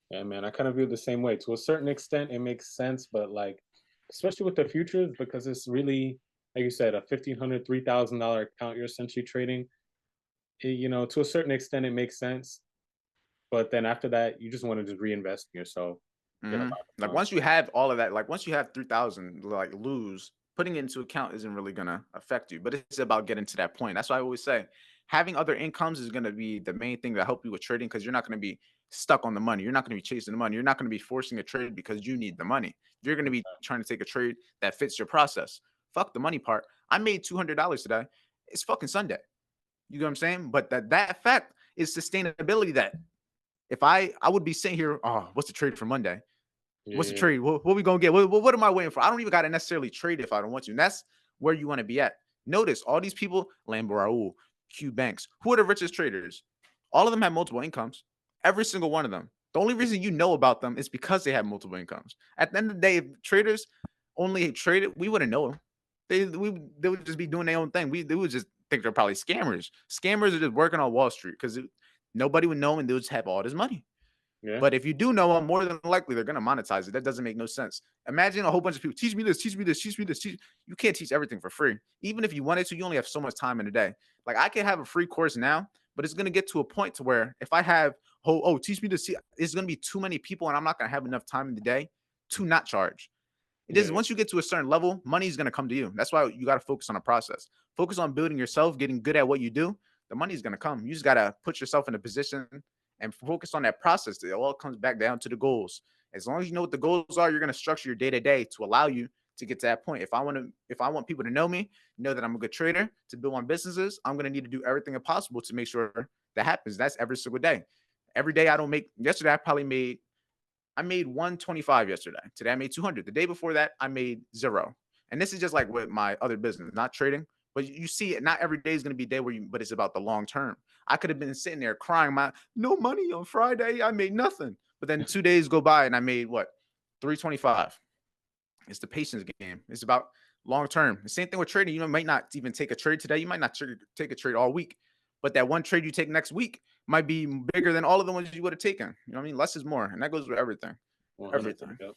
Yeah, man. I kind of view it the same way. To a certain extent, it makes sense, but like, especially with the futures, because it's really, like you said, a $1,500, $3,000 account you're essentially trading. To a certain extent, it makes sense. But then after that, you just want to just reinvest in yourself, get a lot of Like fun. once you have all of that, like once you have 3,000, like lose, putting it into account isn't really gonna affect you. But it's about getting to that point. That's why I always say having other incomes is gonna be the main thing to help you with trading because you're not gonna be stuck on the money. You're not gonna be chasing the money. You're not gonna be forcing a trade because you need the money. You're gonna be trying to take a trade that fits your process. Fuck the money part. I made $200 today. It's fucking Sunday. You know what I'm saying? But that fact is sustainability. That if I would be sitting here, oh, what's the trade for Monday? What's the Yeah. trade? What we gonna get? What am I waiting for? I don't even gotta necessarily trade if I don't want to. And that's where you want to be at. Notice all these people, Lambo Raul, Q Banks, who are the richest traders? All of them have multiple incomes. Every single one of them. The only reason you know about them is because they have multiple incomes. At the end of the day, if traders only traded, we wouldn't know them. They would just be doing their own thing. They would just think they're probably scammers. Scammers are just working on Wall Street because nobody would know and they would just have all this money. Yeah. But if you do know them, more than likely they're going to monetize it. That doesn't make no sense. Imagine a whole bunch of people teach me this, teach me this, teach me this. You can't teach everything for free. Even if you wanted to, you only have so much time in a day. Like I can have a free course now, but it's going to get to a point to where if I have teach me this, it's going to be too many people, and I'm not going to have enough time in the day to not charge. It is Yeah. once you get to a certain level, money is going to come to you. That's why you got to focus on a process. Focus on building yourself, getting good at what you do. The money is going to come. You just got to put yourself in a position and focus on that process. It all comes back down to the goals. As long as you know what the goals are, you're going to structure your day to day to allow you to get to that point. If I want people to know that I'm a good trader, to build my businesses, I'm going to need to do everything possible to make sure that happens. That's every single day. Every day I don't make. Yesterday I made 125 yesterday. Today I made 200. The day before that I made zero. And this is just like with my other business, not trading. But you see it. Not every day is going to be a day where but it's about the long term. I could have been sitting there crying, my no money on Friday. I made nothing. But then 2 days go by and I made what? 325. It's the patience game. It's about long term. The same thing with trading. You might not even take a trade today. You might not take a trade all week. But that one trade you take next week might be bigger than all of the ones you would have taken. You know what I mean? Less is more. And that goes with everything. 100%. Everything. Yep.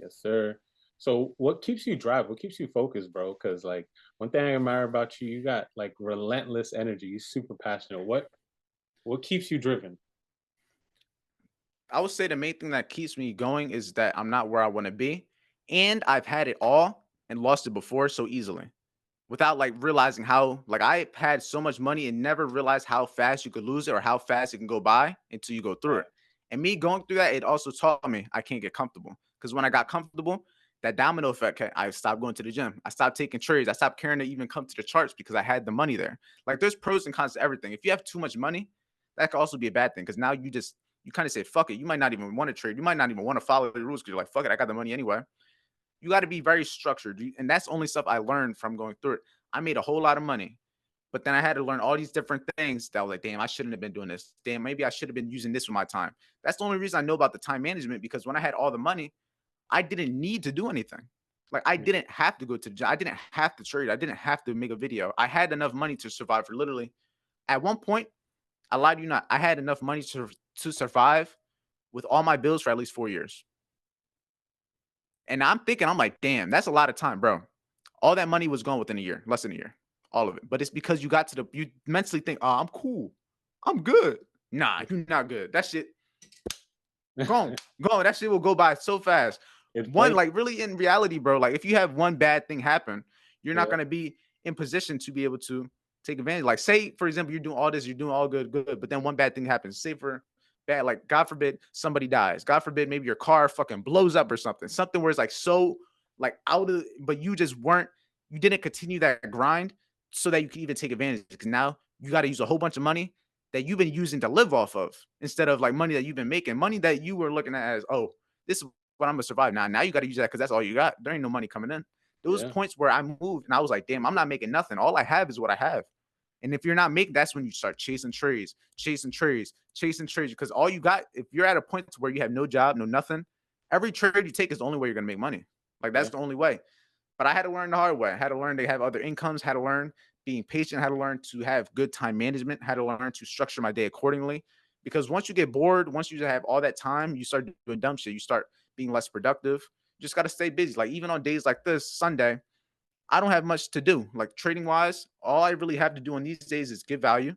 Yes, sir. So what keeps you drive? What keeps you focused, bro? Because like one thing I admire about you, you got like relentless energy. You super passionate. What keeps you driven? I would say the main thing that keeps me going is that I'm not where I want to be. And I've had it all and lost it before so easily without like realizing how, like, I had so much money and never realized how fast you could lose it or how fast it can go by until you go through it. Right. And me going through that, it also taught me I can't get comfortable because when I got comfortable, that domino effect, I stopped going to the gym. I stopped taking trades. I stopped caring to even come to the charts because I had the money there. Like, there's pros and cons to everything. If you have too much money, that could also be a bad thing because now you kind of say, fuck it. You might not even want to trade. You might not even want to follow the rules because you're like, fuck it, I got the money anyway. You got to be very structured. And that's only stuff I learned from going through it. I made a whole lot of money. But then I had to learn all these different things that I was like, damn, I shouldn't have been doing this. Damn, maybe I should have been using this with my time. That's the only reason I know about the time management, because when I had all the money, I didn't need to do anything. Like I didn't have to go to the gym. I didn't have to trade. I didn't have to make a video. I had enough money to survive for literally at one point. I lied to you not. I had enough money to survive with all my bills for at least 4 years. And I'm thinking, I'm like, damn, that's a lot of time, bro. All that money was gone within a year, less than a year, all of it. But it's because you got to you mentally think, oh, I'm cool. I'm good. Nah, you're not good. That shit, gone. Gone. That shit will go by so fast. One, like really in reality, bro, like if you have one bad thing happen, you're not going to be in position to be able to take advantage. Like say, for example, you're doing all this, you're doing all good, but then one bad thing happens. Say for bad, like God forbid somebody dies. God forbid maybe your car fucking blows up or something. Something where it's like so like out of, but you just weren't, you didn't continue that grind so that you could even take advantage. Because now you got to use a whole bunch of money that you've been using to live off of instead of like money that you've been making, money that you were looking at as, oh, this is what I'm gonna survive now. Now you got to use that because that's all you got. There ain't no money coming in. There was points where I moved and I was like, damn, I'm not making nothing. All I have is what I have. And if you're not making, that's when you start chasing trades. Because all you got, if you're at a point where you have no job, no nothing, every trade you take is the only way you're gonna make money. Like that's the only way. But I had to learn the hard way. I had to learn to have other incomes, had to learn being patient, had to learn to have good time management, had to learn to structure my day accordingly. Because once you get bored, once you have all that time, you start doing dumb shit. You start being less productive. You just got to stay busy. Like even on days like this, Sunday, I don't have much to do. Like trading wise, all I really have to do on these days is give value,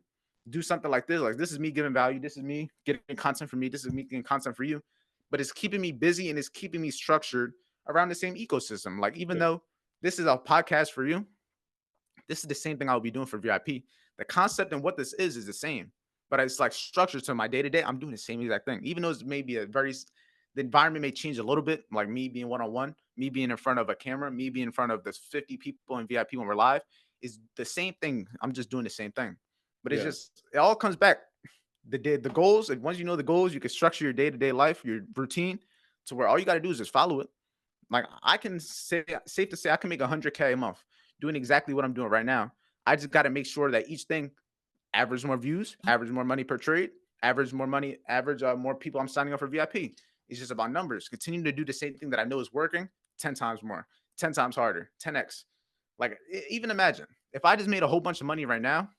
do something like this. Like this is me giving value. This is me getting content for me. This is me getting content for you. But it's keeping me busy and it's keeping me structured around the same ecosystem. Like even though this is a podcast for you, this is the same thing I'll be doing for VIP. The concept and what this is the same, but it's like structured to my day to day. I'm doing the same exact thing, even though it's maybe the environment may change a little bit, like me being one on one, me being in front of a camera, me being in front of the 50 people in VIP when we're live is the same thing. I'm just doing the same thing, but it's just, it all comes back. The goals, and once you know the goals, you can structure your day to day life, your routine to where all you got to do is just follow it. Like I can say, safe to say, I can make 100K a month doing exactly what I'm doing right now. I just got to make sure that each thing average more views, average more money per trade, average more money, average more people I'm signing up for VIP. It's just about numbers. Continue to do the same thing that I know is working 10 times more, 10 times harder, 10x. Like even imagine if I just made a whole bunch of money right now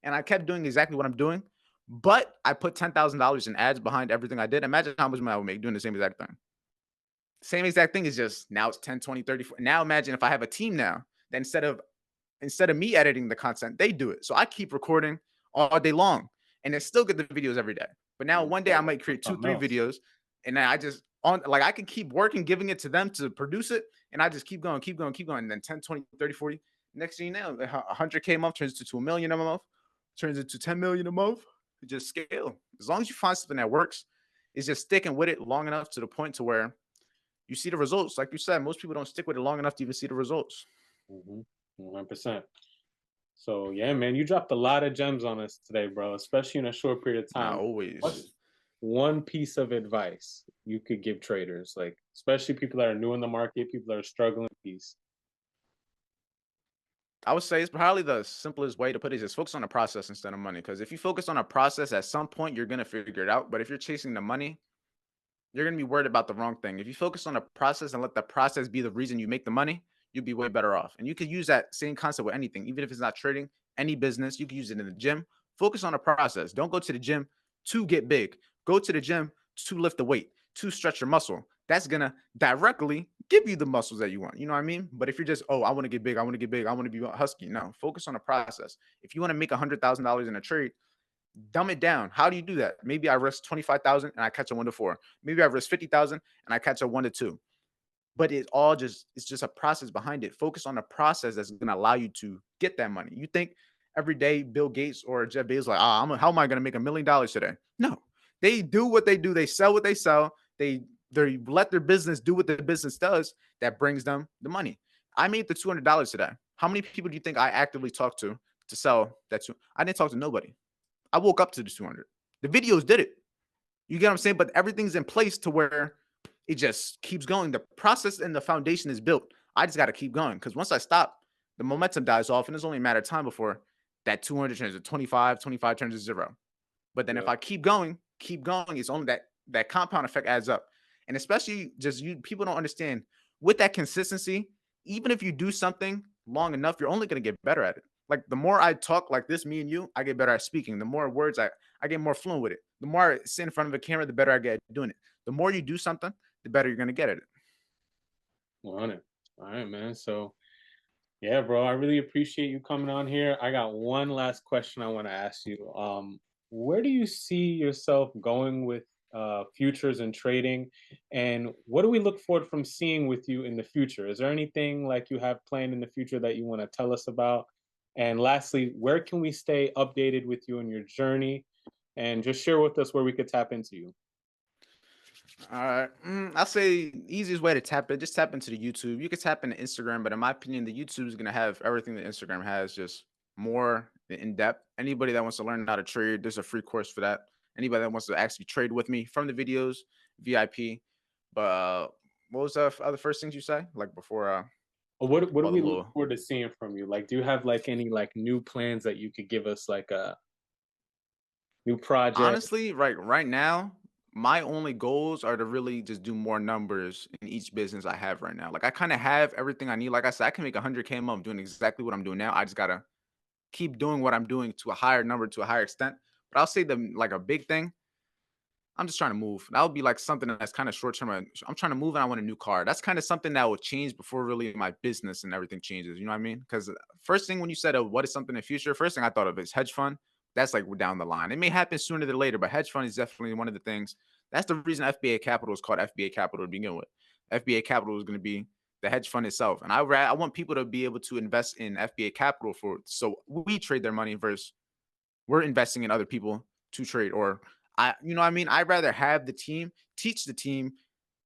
and I kept doing exactly what I'm doing, but I put $10,000 in ads behind everything I did. Imagine how much money I would make doing the same exact thing. Same exact thing is just now it's 10, 20, 30. Now imagine if I have a team now that instead of me editing the content, they do it. So I keep recording all day long and then still get the videos every day. But now one day I might create 2, 3 videos and then I just I can keep working, giving it to them to produce it. And I just keep going. And then 10, 20, 30, 40. Next thing you know, 100K a month turns into 1 million a month, turns into 10 million a month. It just scale. As long as you find something that works, it's just sticking with it long enough to the point to where you see the results. Like you said, most people don't stick with it long enough to even see the results. 100%. So yeah, man, you dropped a lot of gems on us today, bro, especially in a short period of time. Always. What's one piece of advice you could give traders, like especially people that are new in the market, people that are struggling? Piece. I would say it's probably the simplest way to put it is just focus on the process instead of money. Because if you focus on a process, at some point you're gonna figure it out. But if you're chasing the money, you're gonna be worried about the wrong thing. If you focus on the process and let the process be the reason you make the money, you'll be way better off. And you could use that same concept with anything, even if it's not trading, any business. You can use it in the gym. Focus on the process. Don't go to the gym to get big. Go to the gym to lift the weight, to stretch your muscle. That's gonna directly give you the muscles that you want. You know what I mean? But if you're just, oh, I want to get big, I want to get big, I want to be husky. No, focus on the process. If you want to make $100,000 in a trade, dumb it down. How do you do that? Maybe I risk 25,000 and I catch a 1 to 4. Maybe I risk 50,000 and I catch a 1 to 2. But it's just a process behind it. Focus on the process that's going to allow you to get that money. You think every day Bill Gates or Jeff Bezos like, how am I going to make $1 million today? No, they do what they do. They sell what they sell. They let their business do what their business does that brings them the money. I made the $200 today. How many people do you think I actively talked to sell that? I didn't talk to nobody. I woke up to the 200. The videos did it. You get what I'm saying? But everything's in place to where it just keeps going. The process and the foundation is built. I just got to keep going because once I stop, the momentum dies off, and it's only a matter of time before that 200 turns to 25, 25 turns to zero. But then if Yeah. I keep going, it's only that compound effect adds up. And especially just you people don't understand with that consistency, even if you do something long enough, you're only gonna get better at it. Like the more I talk like this, me and you, I get better at speaking. The more words I get more fluent with it. The more I sit in front of a camera, the better I get at doing it. The more you do something, the better you're gonna get at it. 100. All right, man. So yeah, bro, I really appreciate you coming on here. I got one last question I want to ask you. Where do you see yourself going with futures and trading? And what do we look forward from seeing with you in the future? Is there anything like you have planned in the future that you want to tell us about? And lastly, where can we stay updated with you on your journey? And just share with us where we could tap into you. All right. I'll say easiest way to tap it, just tap into the YouTube. You can tap into Instagram, but in my opinion, the YouTube is gonna have everything that Instagram has, just more in depth. Anybody that wants to learn how to trade, there's a free course for that. Anybody that wants to actually trade with me from the videos, VIP. But what was the other first things you say? Like before Or what do all the we look little forward to seeing from you? Like, do you have like any like new plans that you could give us, like a new project? honestly, right now, my only goals are to really just do more numbers in each business I have right now. Like I kind of have everything I need. Like I said, I can make 100K a month doing exactly what I'm doing now. I just gotta keep doing what I'm doing to a higher number, to a higher extent. But I'll say the like a big thing. I'm just trying to move. That would be like something that's kind of short term. I'm trying to move and I want a new car. That's kind of something that will change before really my business and everything changes. You know what I mean? Because first thing when you said, what is something in the future? First thing I thought of is hedge fund. That's like down the line. It may happen sooner than later, but hedge fund is definitely one of the things. That's the reason FBA Capital is called FBA Capital to begin with. FBA Capital is going to be the hedge fund itself, and I want people to be able to invest in FBA Capital for so we trade their money versus we're investing in other people to trade or you know what I mean? I'd rather have the team teach the team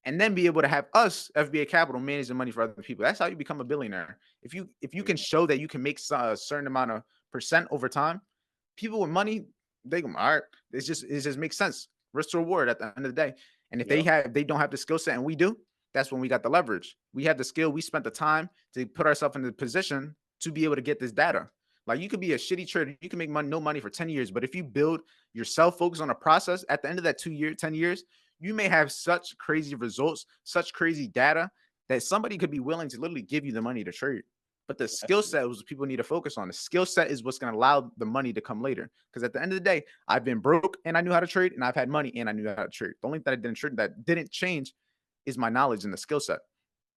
and then be able to have us FBA Capital manage the money for other people. That's how you become a billionaire. If you can Yeah, show that you can make a certain amount of percent over time, people with money they go, all right. It just makes sense. Risk to reward at the end of the day. And if yeah, they don't have the skill set and we do, that's when we got the leverage. We have the skill. We spent the time to put ourselves in the position to be able to get this data. Like you could be a shitty trader, you can make money, no money for 10 years, but if you build yourself, focus on a process, at the end of that 2 year, 10 years, you may have such crazy results, such crazy data that somebody could be willing to literally give you the money to trade. But the skill definitely. set is what people need to focus on. The skill set is what's going to allow the money to come later. Because at the end of the day, I've been broke and I knew how to trade, and I've had money and I knew how to trade. The only thing that didn't change is my knowledge and the skill set.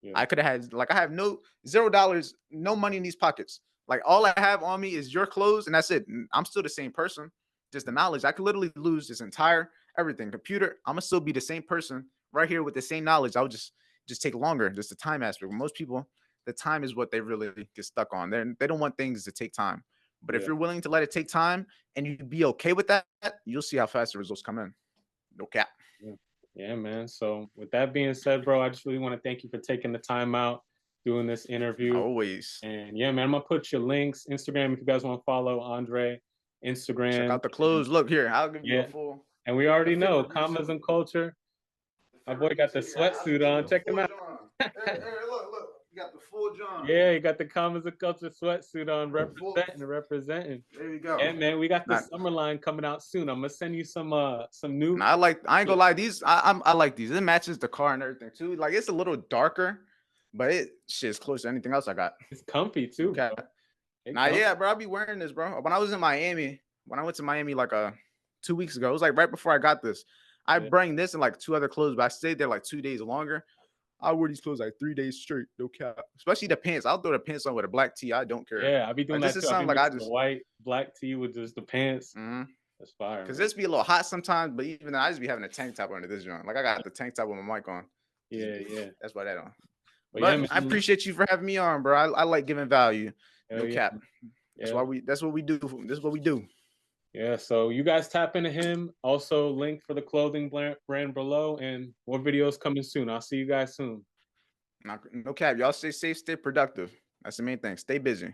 Yeah, I could have had like I have no $0, no money in these pockets. Like all I have on me is your clothes, and that's it. I'm still the same person. Just the knowledge. I could literally lose this entire everything. Computer, I'm gonna still be the same person right here with the same knowledge. I would just take longer, just the time aspect. Most people, the time is what they really get stuck on. They don't want things to take time. But if yeah, you're willing to let it take time and you be okay with that, you'll see how fast the results come in. No cap. yeah. Yeah, man. So with that being said, bro, I just really want to thank you for taking the time out doing this interview. Always. And yeah, man, I'm gonna put your links, Instagram, if you guys want to follow Andre, Check Instagram, out the and clothes. Look here. I'll give you a yeah, full and we the already know favorite commas and YouTube. culture. The My boy favorite got the YouTube. Yeah, I'll sweatsuit give you on. the Check him full out. John. Hey, look. You got the full John. Yeah, he got the commas and culture sweatsuit on, The full. representing. There you go. Yeah, man, we got the Not, summer line coming out soon. I'm gonna send you some new. nah, I ain't gonna lie. I like these. It matches the car and everything too. Like it's a little darker, but it shit's close to anything else I got. It's comfy No too, cap. bro. It Nah, comfy. yeah, bro. I'll be wearing this, bro. When I was in Miami, when I went to Miami like 2 weeks ago, it was like right before I got this. I Yeah, bring this and like two other clothes, but I stayed there like 2 days longer. I wore these clothes like 3 days straight, no cap. Especially the pants. I'll throw the pants on with a black tee. I don't care. yeah, I be doing Like this that is too. I be something like I mixing the just white black tee with just the pants. mm That's fire, because man. this be a little hot sometimes, but even then I just be having a tank top under this joint. Like I got the tank top with my mic on. Yeah, yeah. That's why that on. But yeah, But I man. appreciate you for having me on, bro. I like giving value. Hell No yeah, cap. yeah. That's what we do. This is what we do. Yeah, so you guys tap into him. Also, link for the clothing brand below, and more videos coming soon. I'll see you guys soon. No cap. Y'all stay safe, stay productive. That's the main thing. Stay busy.